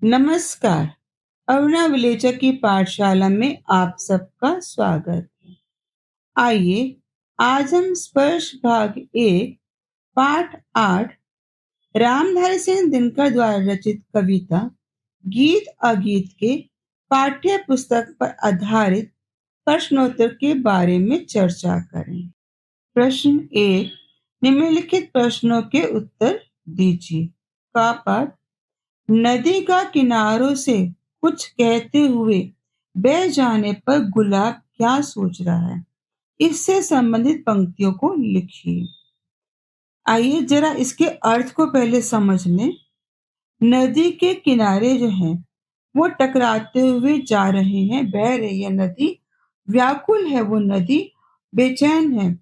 नमस्कार। अरुणा विलेचा की पाठशाला में आप सबका स्वागत है। आइए आज हम स्पर्श भाग 1 पाठ 8 रामधारी सिंह दिनकर द्वारा रचित कविता गीत अगीत के पाठ्य पुस्तक पर आधारित प्रश्नोत्तर के बारे में चर्चा करें। प्रश्न 1, निम्नलिखित प्रश्नों के उत्तर दीजिए। का पाठ, नदी का किनारों से कुछ कहते हुए बह जाने पर गुलाब क्या सोच रहा है, इससे संबंधित पंक्तियों को लिखिए। आइए जरा इसके अर्थ को पहले समझ लें। नदी के किनारे जो हैं वो टकराते हुए जा रहे हैं, बह रही है नदी, व्याकुल है वो नदी, बेचैन है,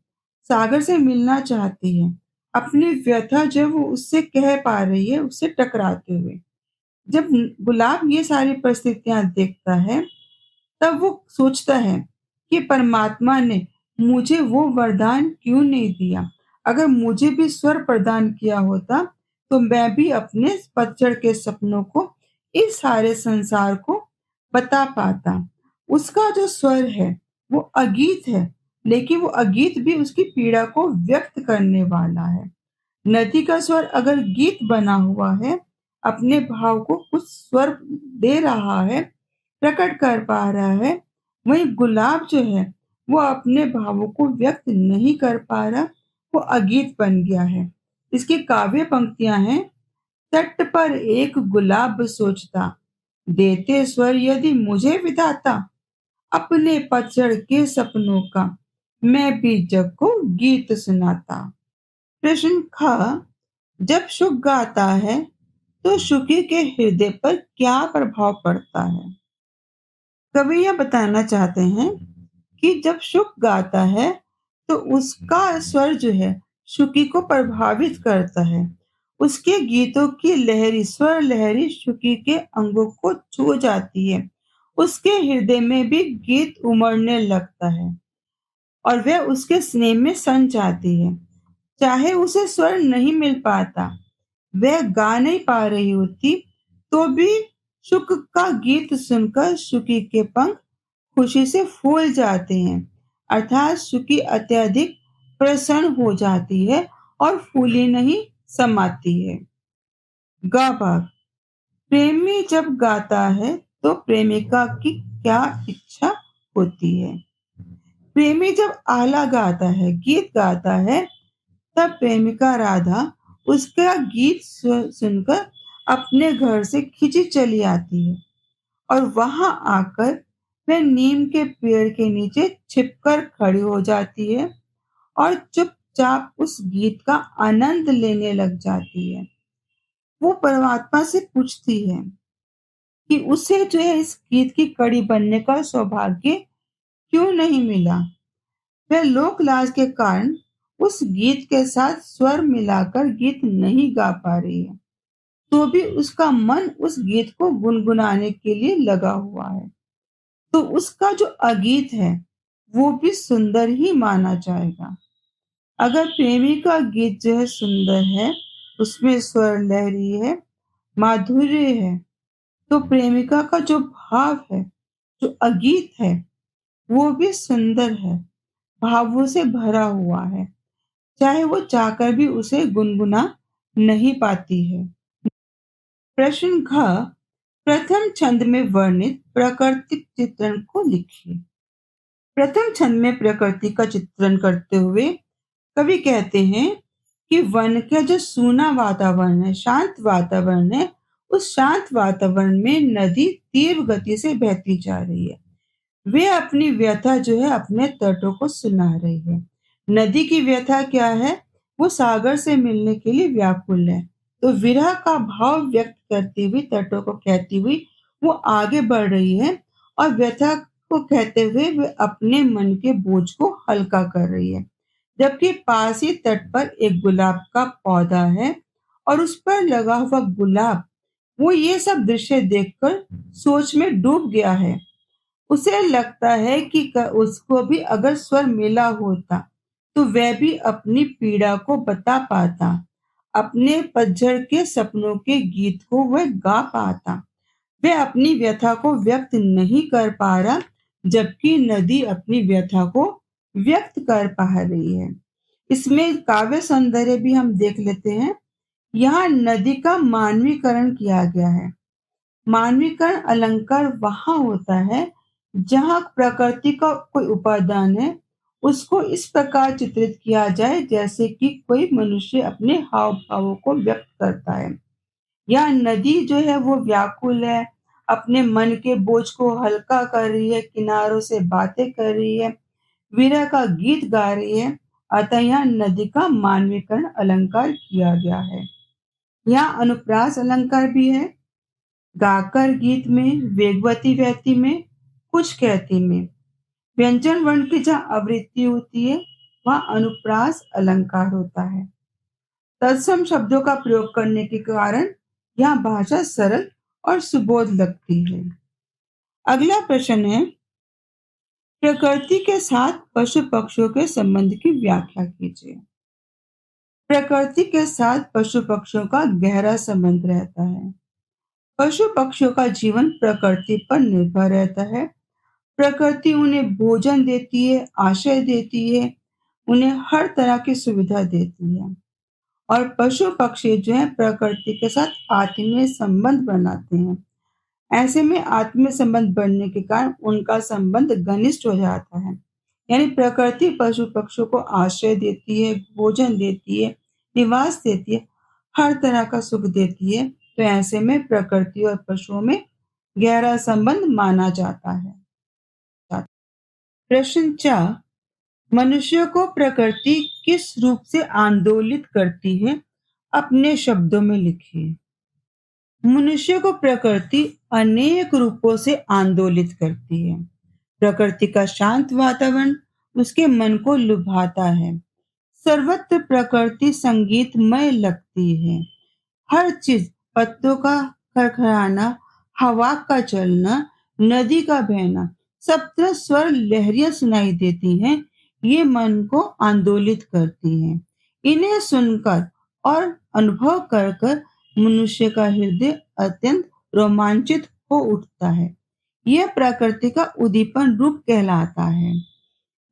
सागर से मिलना चाहती है, अपनी व्यथा जो वो उससे कह पा रही है उससे टकराते हुए। जब गुलाब ये सारी परिस्थितियां देखता है तब वो सोचता है कि परमात्मा ने मुझे वो वरदान क्यों नहीं दिया। अगर मुझे भी स्वर प्रदान किया होता तो मैं भी अपने पतझड़ के सपनों को, इस सारे संसार को बता पाता। उसका जो स्वर है वो अगीत है, लेकिन वो अगीत भी उसकी पीड़ा को व्यक्त करने वाला है। नदी का स्वर अगर गीत बना हुआ है, अपने भाव को कुछ स्वर दे रहा है, प्रकट कर पा रहा है, वहीं गुलाब जो है वो अपने भावों को व्यक्त नहीं कर पा रहा, वो अगीत बन गया है। इसकी काव्य पंक्तियां हैं, तट पर एक गुलाब सोचता, देते स्वर यदि मुझे विधाता, अपने पतझड़ के सपनों का मैं भी जग को गीत सुनाता। प्रश्न ख, जब शुक गाता है तो शुकी के हृदय पर क्या प्रभाव पड़ता है। कवि यह बताना चाहते हैं कि जब शुक गाता है तो उसका स्वर जो है शुकी को प्रभावित करता है। उसके गीतों की लहरी, स्वर लहरी शुकी के अंगों को छू जाती है। उसके हृदय में भी गीत उमड़ने लगता है और वह उसके स्नेह में सन जाती है। चाहे उसे स्वर नहीं मिल पाता, वह गा नहीं पा रही होती, तो भी शुक का गीत सुनकर शुकी के पंख खुशी से फूल जाते हैं। अर्थात शुकी अत्यधिक प्रसन्न हो जाती है और फूली नहीं समाती है। गा भाग, प्रेमी जब गाता है तो प्रेमिका की क्या इच्छा होती है। प्रेमी जब आला गाता है, गीत गाता है, तब प्रेमिका राधा उसका गीत सुनकर अपने घर से खिंची चली आती है और वहां आकर वह नीम के पेड़ के नीचे छिपकर खड़ी हो जाती है और चुपचाप उस गीत का आनंद लेने लग जाती है। वो परमात्मा से पूछती है कि उसे जो है इस गीत की कड़ी बनने का सौभाग्य क्यों नहीं मिला। वह लोक लाज के कारण उस गीत के साथ स्वर मिलाकर गीत नहीं गा पा रही है, तो भी उसका मन उस गीत को गुनगुनाने के लिए लगा हुआ है। तो उसका जो अगीत है वो भी सुंदर ही माना जाएगा। अगर प्रेमी का गीत जो है सुंदर है, उसमें स्वर लहरी है, माधुर्य है, तो प्रेमिका का जो भाव है, जो अगीत है, वो भी सुंदर है, भावों से भरा हुआ है, चाहे वो चाहकर भी उसे गुनगुना नहीं पाती है। प्रश्न घ, प्रथम छंद में वर्णित प्राकृतिक चित्रण को लिखिए। प्रथम छंद में प्रकृति का चित्रण करते हुए कवि कहते हैं कि वन का जो सूना वातावरण है, शांत वातावरण है, उस शांत वातावरण में नदी तीव्र गति से बहती जा रही है। वे अपनी व्यथा जो है अपने तटों को सुना रही है। नदी की व्यथा क्या है, वो सागर से मिलने के लिए व्याकुल है, तो विरह का भाव व्यक्त करती हुई, तटों को कहती हुई वो आगे बढ़ रही है और व्यथा को कहते हुए वे अपने मन के बोझ को हल्का कर रही है। जबकि पास ही तट पर एक गुलाब का पौधा है और उस पर लगा हुआ गुलाब, वो ये सब दृश्य देखकर सोच में डूब गया है। उसे लगता है कि उसको भी अगर स्वर मिला होता तो वह भी अपनी पीड़ा को बता पाता, अपने पतझड़ के सपनों के गीत को वह गा पाता। वह अपनी व्यथा को व्यक्त नहीं कर पा रहा, जबकि नदी अपनी व्यथा को व्यक्त कर पा रही है। इसमें काव्य सौंदर्य भी हम देख लेते हैं। यहाँ नदी का मानवीकरण किया गया है। मानवीकरण अलंकार वहाँ होता है जहाँ प्रकृति का कोई उपादान है, उसको इस प्रकार चित्रित किया जाए जैसे कि कोई मनुष्य अपने हाव भावों को व्यक्त करता है। यह नदी जो है वो व्याकुल है, अपने मन के बोझ को हल्का कर रही है, किनारों से बातें कर रही है, विरह का गीत गा रही है। अतः यह नदी का मानवीकरण अलंकार किया गया है। यहाँ अनुप्रास अलंकार भी है। गाकर गीत में, वेगवती व्यक्ति में, कुछ कहती में व्यंजन वर्ण की जहाँ आवृत्ति होती है वहाँ अनुप्रास अलंकार होता है। तत्सम शब्दों का प्रयोग करने के कारण यह भाषा सरल और सुबोध लगती है। अगला प्रश्न है, प्रकृति के साथ पशु पक्षियों के संबंध की व्याख्या कीजिए। प्रकृति के साथ पशु पक्षियों का गहरा संबंध रहता है। पशु पक्षियों का जीवन प्रकृति पर निर्भर रहता है। प्रकृति उन्हें भोजन देती है, आश्रय देती है, उन्हें हर तरह की सुविधा देती है। और पशु पक्षी जो है प्रकृति के साथ आत्मीय संबंध बनाते हैं। ऐसे में आत्मीय संबंध बनने के कारण उनका संबंध घनिष्ठ हो जाता है। यानी प्रकृति पशु पक्षियों को आश्रय देती है, भोजन देती है, निवास देती है, हर तरह का सुख देती है। तो ऐसे में प्रकृति और पशुओं में गहरा संबंध माना जाता है। प्रश्न 4, मनुष्य को प्रकृति किस रूप से आंदोलित करती है, अपने शब्दों में लिखिए। मनुष्य को प्रकृति अनेक रूपों से आंदोलित करती है। प्रकृति का शांत वातावरण उसके मन को लुभाता है। सर्वत्र प्रकृति संगीतमय लगती है। हर चीज, पत्तों का खड़खड़ाना, हवा का चलना, नदी का बहना, सब तरफ स्वर लहरियां सुनाई देती हैं। ये मन को आंदोलित करती हैं। इन्हें सुनकर और अनुभव कर कर मनुष्य का हृदय अत्यंत रोमांचित हो उठता है। यह प्रकृति का उद्दीपन रूप कहलाता है।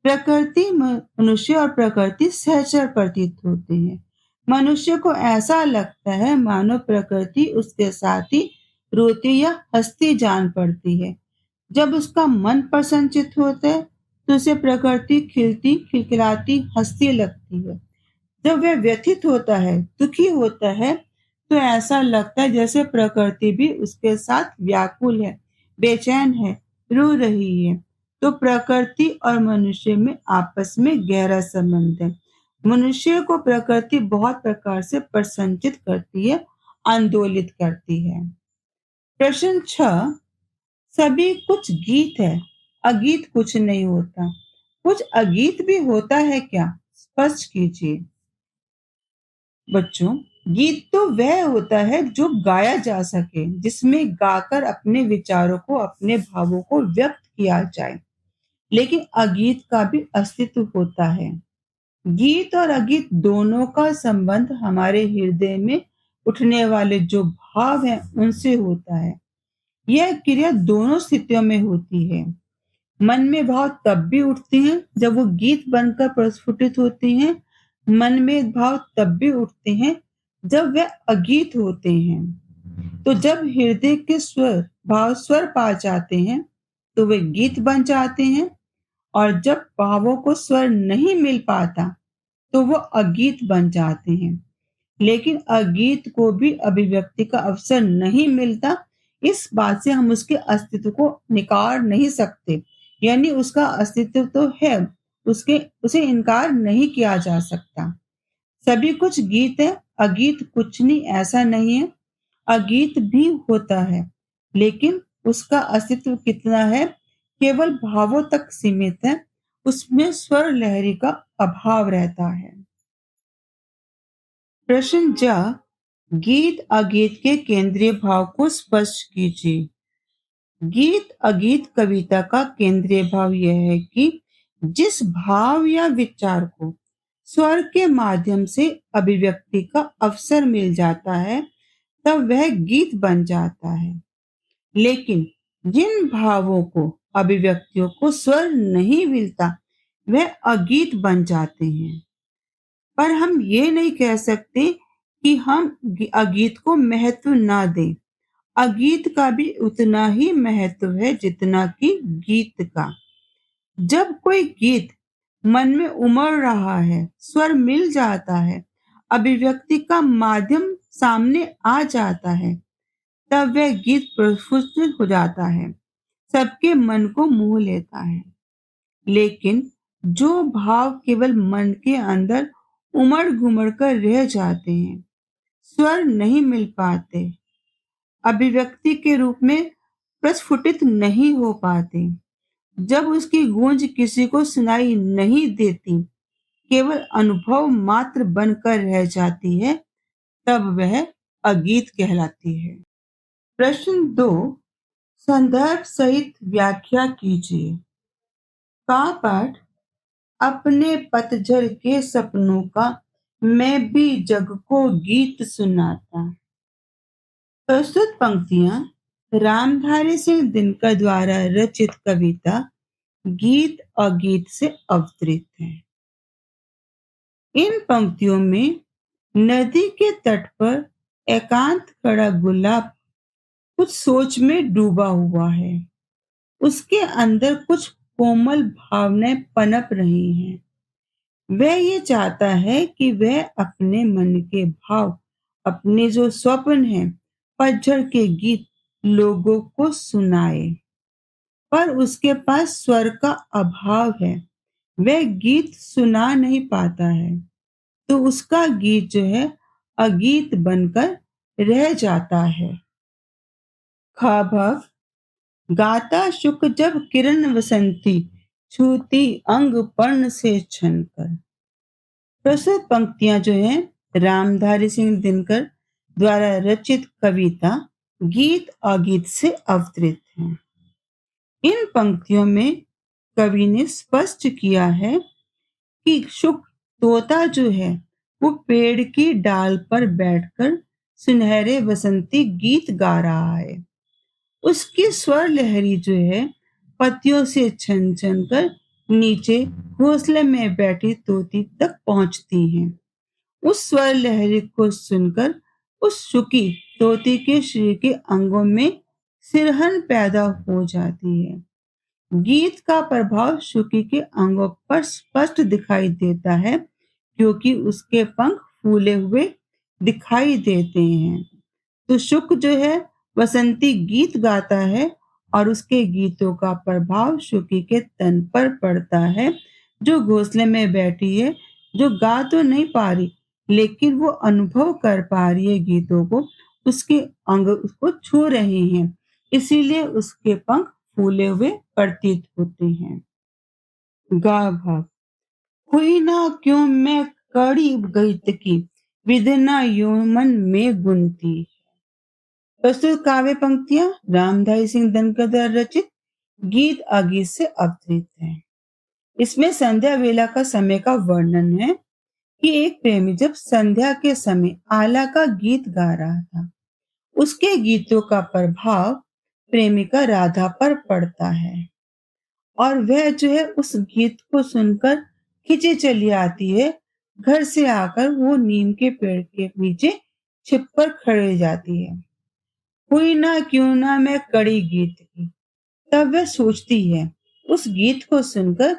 प्रकृति मनुष्य और प्रकृति सहचर प्रतीत होते हैं। मनुष्य को ऐसा लगता है मानो प्रकृति उसके साथ ही रोती या हंसती जान पड़ती है। जब उसका मन प्रसन्नचित होता है तो उसे प्रकृति खिलती, खिलखिलाती, हंसती लगती है। जब वह व्यथित होता है, दुखी होता है, तो ऐसा लगता है जैसे प्रकृति भी उसके साथ व्याकुल है, बेचैन है, रो रही है। तो प्रकृति और मनुष्य में आपस में गहरा संबंध है। मनुष्य को प्रकृति बहुत प्रकार से प्रसन्नचित करती है, आंदोलित करती है। प्रश्न 6, सभी कुछ गीत है, अगीत कुछ नहीं होता। कुछ अगीत भी होता है क्या? स्पष्ट कीजिए। बच्चों, गीत तो वह होता है जो गाया जा सके, जिसमें गाकर अपने विचारों को, अपने भावों को व्यक्त किया जाए। लेकिन अगीत का भी अस्तित्व होता है। गीत और अगीत दोनों का संबंध हमारे हृदय में उठने वाले जो भाव हैं उनसे होता है। यह क्रिया दोनों स्थितियों में होती है। मन में भाव तब भी उठते हैं जब वो गीत बनकर प्रस्फुटित होते हैं। मन में भाव तब भी उठते हैं जब वे अगीत होते हैं। तो जब हृदय के भाव स्वर पा जाते हैं तो वे गीत बन जाते हैं, और जब भावों को स्वर नहीं मिल पाता तो वो अगीत बन जाते हैं। लेकिन अगीत को भी अभिव्यक्ति का अवसर नहीं मिलता, इस बात से हम उसके अस्तित्व को निकार नहीं सकते। यानी उसका अस्तित्व तो है, उसे इनकार नहीं किया जा सकता। सभी कुछ गीत है, अगीत कुछ नहीं, ऐसा नहीं है। अगीत भी होता है, लेकिन उसका अस्तित्व कितना है, केवल भावों तक सीमित है। उसमें स्वर लहरी का अभाव रहता है। प्रश्न 4, गीत अगीत के केंद्रीय भाव को स्पष्ट कीजिए। गीत अगीत कविता का केंद्रीय भाव यह है कि जिस भाव या विचार को स्वर के माध्यम से अभिव्यक्ति का अवसर मिल जाता है तब वह गीत बन जाता है। लेकिन जिन भावों को, अभिव्यक्तियों को स्वर नहीं मिलता, वह अगीत बन जाते हैं। पर हम ये नहीं कह सकते कि हम अगीत को महत्व ना दें। अगीत का भी उतना ही महत्व है जितना कि गीत का। जब कोई गीत मन में उमड़ रहा है, स्वर मिल जाता है, अभिव्यक्ति का माध्यम सामने आ जाता है, तब वह गीत प्रस्फुटित हो जाता है, सबके मन को मोह लेता है। लेकिन जो भाव केवल मन के अंदर उमड़ घुमड़ कर रह जाते हैं, स्वर नहीं मिल पाते, अभिव्यक्ति के रूप में प्रस्फुटित नहीं हो पाते, जब उसकी गूंज किसी को सुनाई नहीं देती, केवल अनुभव मात्र बनकर रह जाती है, तब वह अगीत कहलाती है। प्रश्न 2, संदर्भ सहित व्याख्या कीजिए। का पाठ अपने पतझड़ के सपनों का मैं भी जग को गीत सुनाता। प्रस्तुत पंक्तियां रामधारी सिंह दिनकर द्वारा रचित कविता गीत अगीत से अवतरित है। इन पंक्तियों में नदी के तट पर एकांत खड़ा गुलाब कुछ सोच में डूबा हुआ है। उसके अंदर कुछ कोमल भावनाएं पनप रही हैं। वह ये चाहता है कि वह अपने मन के भाव, अपने जो स्वप्न हैं, पतझड़ के गीत लोगों को सुनाए, पर उसके पास स्वर का अभाव है। वह गीत सुना नहीं पाता है, तो उसका गीत जो है अगीत बनकर रह जाता है। खाभव गाता शुक जब किरण वसंती छूती अंग पर्ण से छनकर। प्रस्तुत पंक्तियां जो हैं रामधारी सिंह दिनकर द्वारा रचित कविता गीत अगीत से अवतरित हैं। इन पंक्तियों में कवि ने स्पष्ट किया है कि शुक तोता जो है वो पेड़ की डाल पर बैठकर सुनहरे बसंती गीत गा रहा है। उसकी स्वर लहरी जो है पत्तियों से छन छन कर नीचे घोंसले में बैठी तोती तक पहुंचती हैं। उस स्वर लहरी को सुनकर उस शुकी तोती के शरीर के अंगों में सिरहन पैदा हो जाती है। गीत का प्रभाव शुकी के अंगों पर स्पष्ट दिखाई देता है, क्योंकि उसके पंख फूले हुए दिखाई देते हैं। तो शुक जो है बसंती गीत गाता है और उसके गीतों का प्रभाव शुकी के तन पर पड़ता है, जो घोंसले में बैठी है, जो गा तो नहीं पा रही, लेकिन वो अनुभव कर पा रही है गीतों को, उसके अंग उसको छू रहे हैं, इसीलिए उसके पंख फूले हुए प्रतीत होते हैं। गा भाव हुई ना क्यों मैं कड़ी गईत की विदना यौमन में गुनती। प्रस्तुत काव्य पंक्तियां रामधारी सिंह दिनकर द्वारा रचित गीत अगीत से अवतरित है। इसमें संध्या वेला का समय का वर्णन है कि एक प्रेमी जब संध्या के समय आला का गीत गा रहा था, उसके गीतों का प्रभाव प्रेमिका राधा पर पड़ता है और वह जो है उस गीत को सुनकर खिंचे चली आती है। घर से आकर वो नीम के पेड़ के नीचे छिप कर खड़े जाती है। हुई ना क्यों ना मैं कड़ी गीत की। तब वह सोचती है उस गीत को सुनकर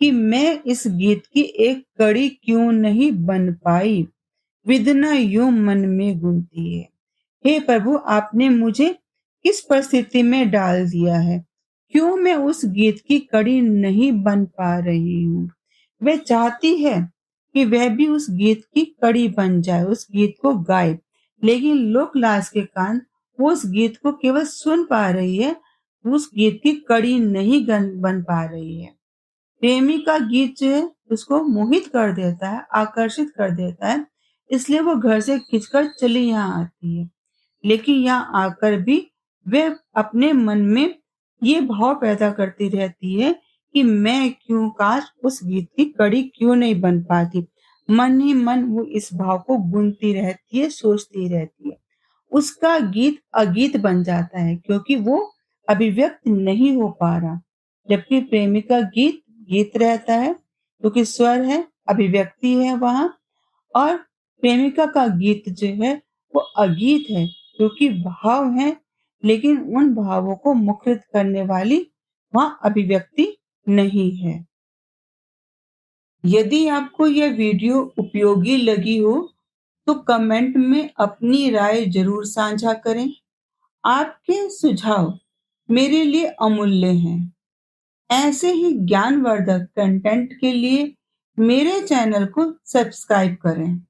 कि मैं इस गीत की एक कड़ी क्यों नहीं बन पाई। वेदना यूं मन में घूमती है। हे प्रभु, आपने मुझे किस परिस्थिति में डाल दिया है, क्यों मैं उस गीत की कड़ी नहीं बन पा रही हूँ। वह चाहती है कि वह भी उस गीत की कड़ी बन जाए, उस गीत को गाए, लेकिन लोक लाज के कारण वो उस गीत को केवल सुन पा रही है, उस गीत की कड़ी नहीं बन पा रही है। प्रेमी का गीत जो है उसको मोहित कर देता है, आकर्षित कर देता है, इसलिए वो घर से खिंचकर चली यहाँ आती है। लेकिन यहाँ आकर भी वह अपने मन में ये भाव पैदा करती रहती है कि मैं क्यों, काश उस गीत की कड़ी क्यों नहीं बन पाती। मन ही मन वो इस भाव को गुनती रहती है, सोचती रहती है उसका गीत अगीत बन जाता है क्योंकि वो अभिव्यक्त नहीं हो पा रहा। जबकि प्रेमी का गीत गीत रहता है क्योंकि स्वर है, अभिव्यक्ति है वहाँ। और प्रेमिका का गीत जो है वो अगीत है क्योंकि भाव है, लेकिन उन भावों को मुखरित करने वाली वहाँ अभिव्यक्ति नहीं है। यदि आपको यह वीडियो उपयोगी लगी हो तो कमेंट में अपनी राय जरूर साझा करें। आपके सुझाव मेरे लिए अमूल्य हैं। ऐसे ही ज्ञानवर्धक कंटेंट के लिए मेरे चैनल को सब्सक्राइब करें।